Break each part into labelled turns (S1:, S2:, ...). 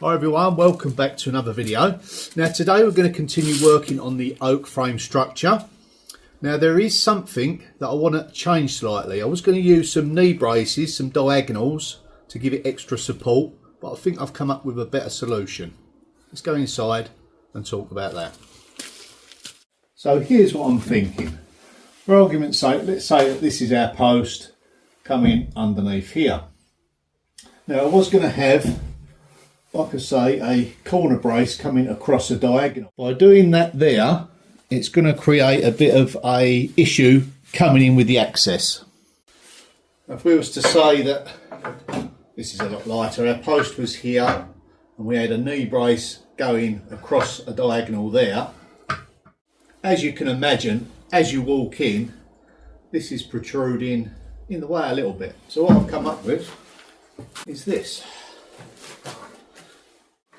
S1: Hi everyone, welcome back to another video. Now today we're going to continue working on the oak frame structure. Now there is something that I want to change slightly. I was going to use some knee braces, some diagonals to give it extra support, but I think I've come up with a better solution. Let's go inside and talk about that. So here's what I'm thinking. For argument's sake, let's say that this is our post coming underneath here. Now I was going to have, like I say, a corner brace coming across a diagonal. By doing that there, it's going to create a bit of a issue coming in with the access. If we was to say that this is a lot lighter, our post was here and we had a knee brace going across a diagonal there. As you can imagine, as you walk in, this is protruding in the way a little bit. So what I've come up with is this.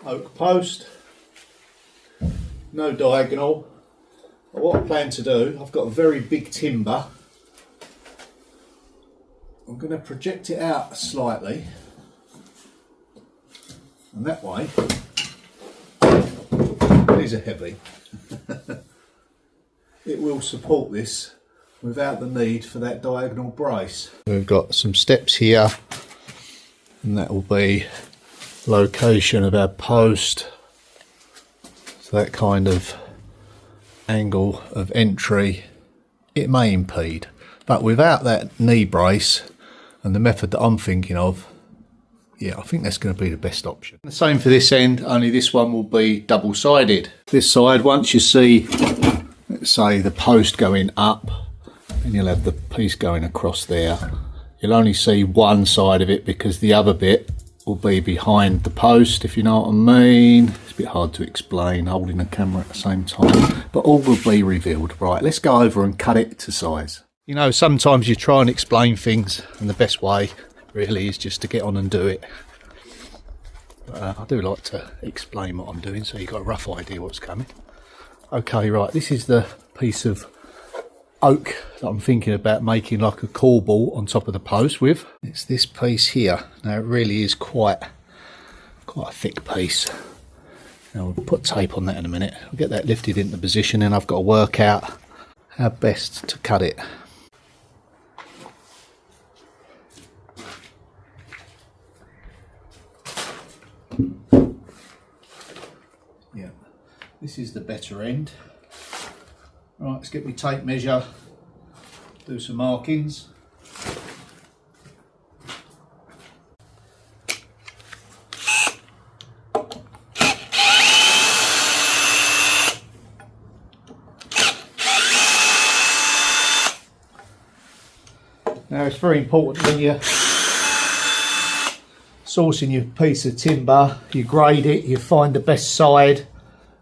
S1: Oak post, no diagonal. But what I plan to do, I've got a very big timber. I'm going to project it out slightly, and that way, these are heavy. It will support this without the need for that diagonal brace. We've got some steps here, and that will be location of our post, so that kind of angle of entry it may impede, but without that knee brace and the method that I'm thinking of, yeah, I think that's going to be the best option. The same for this end, only this one will be double-sided. This side, once you see, let's say, the post going up, and you'll have the piece going across there, you'll only see one side of it because the other bit will be behind the post, if you know what I mean. It's a bit hard to explain holding the camera at the same time, but all will be revealed. Right, let's go over and cut it to size. You know, sometimes you try and explain things and the best way really is just to get on and do it. But, I do like to explain what I'm doing so you've got a rough idea what's coming. Okay, right, this is the piece of oak that I'm thinking about making like a corbel on top of the post with. It's this piece here. Now it really is quite a thick piece. Now we'll put tape on that in a minute. We'll get that lifted into position, and I've got to work out how best to cut it. Yeah, this is the better end. Right, let's get my tape measure, do some markings. Now it's very important when you're sourcing your piece of timber, you grade it, you find the best side,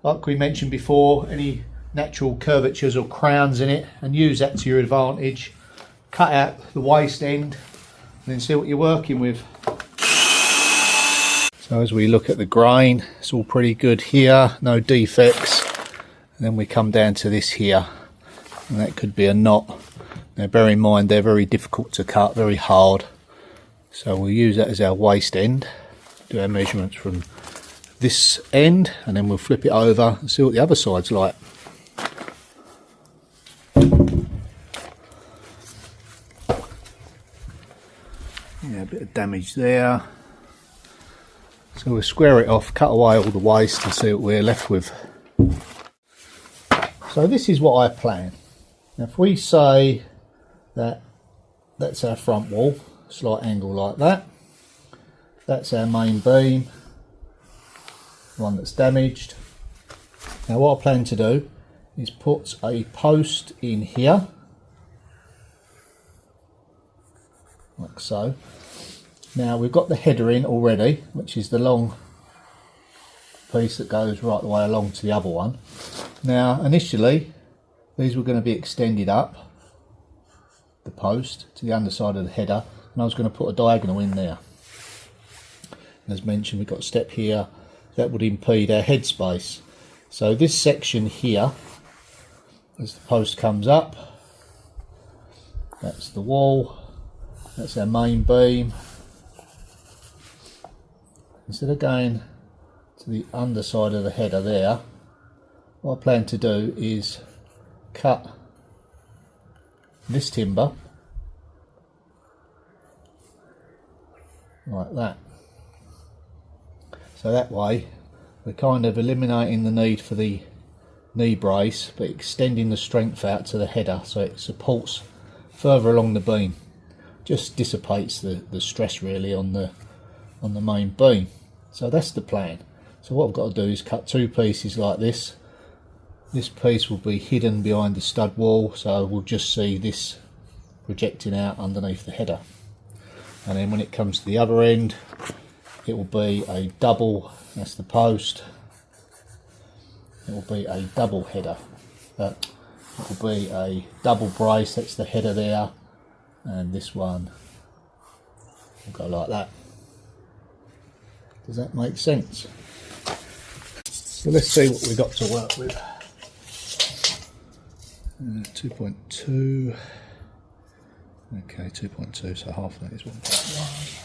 S1: like we mentioned before, any natural curvatures or crowns in it, and use that to your advantage. Cut out the waste end and then see what you're working with. So as we look at the grain, it's all pretty good here, no defects, and then we come down to this here, and that could be a knot. Now bear in mind they're very difficult to cut, very hard, so we'll use that as our waste end, do our measurements from this end, and then we'll flip it over and see what the other side's like. Yeah, a bit of damage there. So we'll square it off, cut away all the waste and see what we're left with. So this is what I plan. Now if we say that that's our front wall, slight angle like that. That's our main beam, one that's damaged. Now what I plan to do is put a post in here, like so. Now we've got the header in already, which is the long piece that goes right the way along to the other one. Now initially these were going to be extended up the post to the underside of the header, and I was going to put a diagonal in there. And as mentioned, we've got a step here that would impede our head space. So this section here, as the post comes up, that's the wall, that's our main beam. Instead of going to the underside of the header there. What I plan to do is cut this timber like that. So that way we're kind of eliminating the need for the knee brace, but extending the strength out to the header so it supports further along the beam. Just dissipates the stress really on the main beam. So that's the plan. So what I've got to do is cut two pieces like this. This piece will be hidden behind the stud wall, so we'll just see this projecting out underneath the header. And then when it comes to the other end, it will be a double, that's the post, it will be a double header. It will be a double brace, that's the header there, and this one will go like that. Does that make sense? So let's see what we got to work with. 2.2. Okay, 2.2, so half of that is 1.1.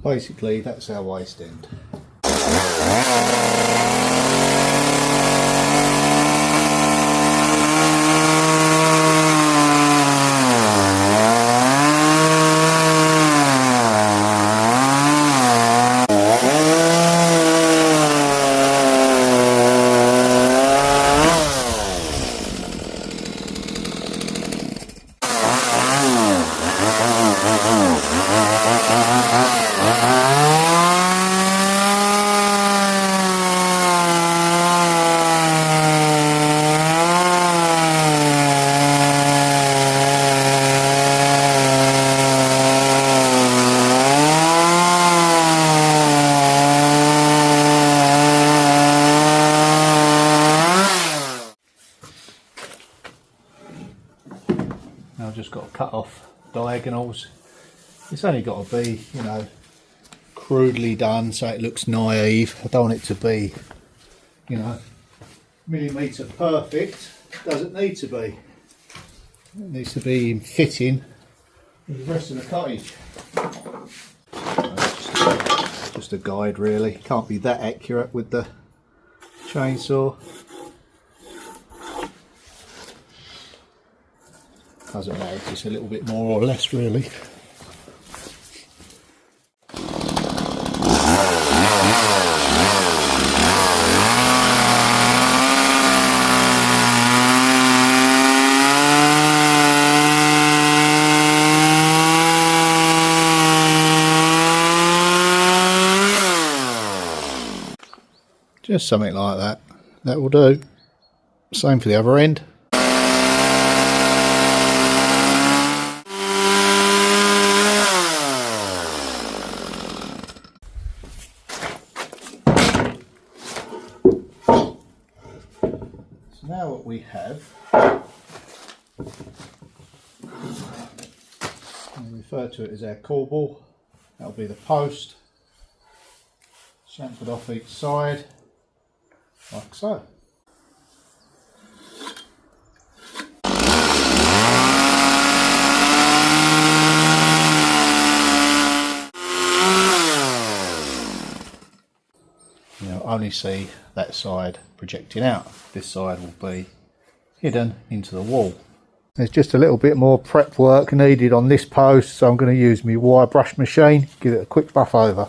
S1: Basically, that's our waist end. Now I've just got to cut off diagonals. It's only got to be, you know, crudely done so it looks naive. I don't want it to be, you know, millimetre perfect. It doesn't need to be. It needs to be in fitting with the rest of the cottage. Just a guide really. Can't be that accurate with the chainsaw. Doesn't matter if it's a little bit more or less really. Just something like that. That will do. Same for the other end. So now what we have, we refer to it as our corbel. That'll be the post, chamfered off each side. Like so. You'll only see that side projecting out. This side will be hidden into the wall. There's just a little bit more prep work needed on this post, so I'm going to use my wire brush machine, give it a quick buff over.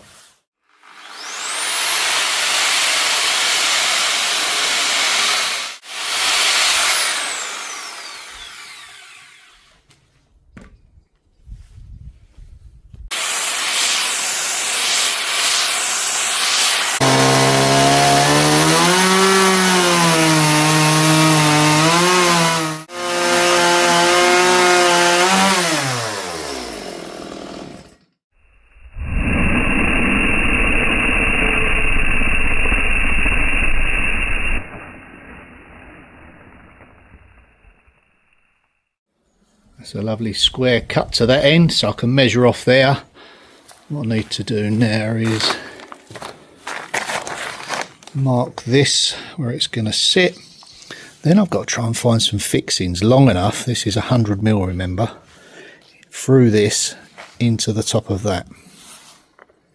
S1: That's a lovely square cut to that end, so I can measure off there. What I need to do now is mark this where it's going to sit. Then I've got to try and find some fixings long enough, this is 100mm, remember, through this into the top of that.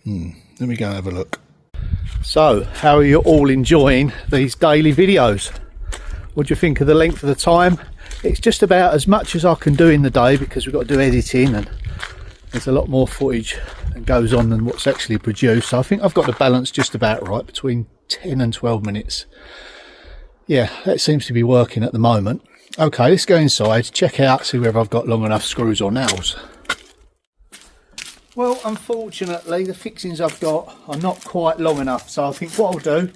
S1: Let me go and have a look. So, how are you all enjoying these daily videos? What do you think of the length of the time? It's just about as much as I can do in the day, because we've got to do editing and there's a lot more footage that goes on than what's actually produced. So I think I've got the balance just about right between 10 and 12 minutes. Yeah, that seems to be working at the moment. Okay, let's go inside, check out, see whether I've got long enough screws or nails. Well, unfortunately, the fixings I've got are not quite long enough. So I think what I'll do,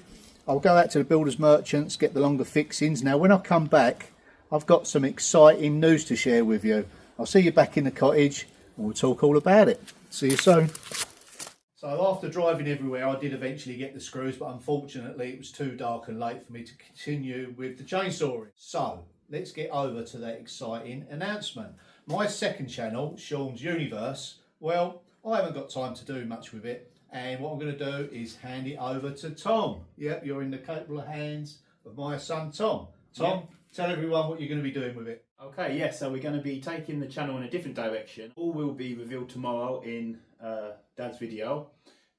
S1: I'll go out to the builders merchants, get the longer fixings. Now, when I come back, I've got some exciting news to share with you. I'll see you back in the cottage and we'll talk all about it. See you soon. So after driving everywhere, I did eventually get the screws, but unfortunately it was too dark and late for me to continue with the chainsawing. So let's get over to that exciting announcement. My second channel, Sean's Universe, well, I haven't got time to do much with it. And what I'm going to do is hand it over to Tom. Yep, you're in the capable hands of my son, Tom. Tom, tell everyone what you're going to be doing with it.
S2: Okay, yes, so we're going to be taking the channel in a different direction. All will be revealed tomorrow in Dad's video.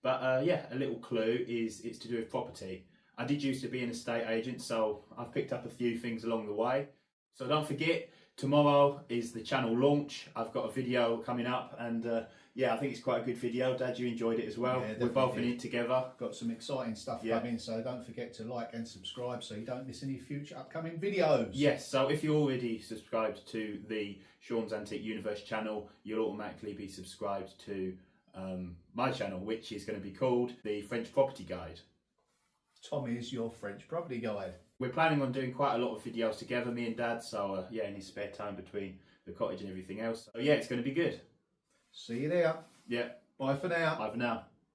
S2: But yeah, a little clue is it's to do with property. I did used to be an estate agent, so I've picked up a few things along the way. So don't forget, tomorrow is the channel launch. I've got a video coming up and yeah, I think it's quite a good video. Dad, you enjoyed it as well. Yeah, we're both in it together.
S1: Got some exciting stuff coming, so don't forget to like and subscribe so you don't miss any future upcoming videos.
S2: Yes, so if you're already subscribed to the Sean's Antique Universe channel, you'll automatically be subscribed to my channel, which is going to be called the French Property Guide.
S1: Tom is your French Property Guide.
S2: We're planning on doing quite a lot of videos together, me and Dad, so yeah, in his spare time between the cottage and everything else. So yeah, it's going to be good.
S1: See you there.
S2: Yeah.
S1: Bye for now.
S2: Bye for now.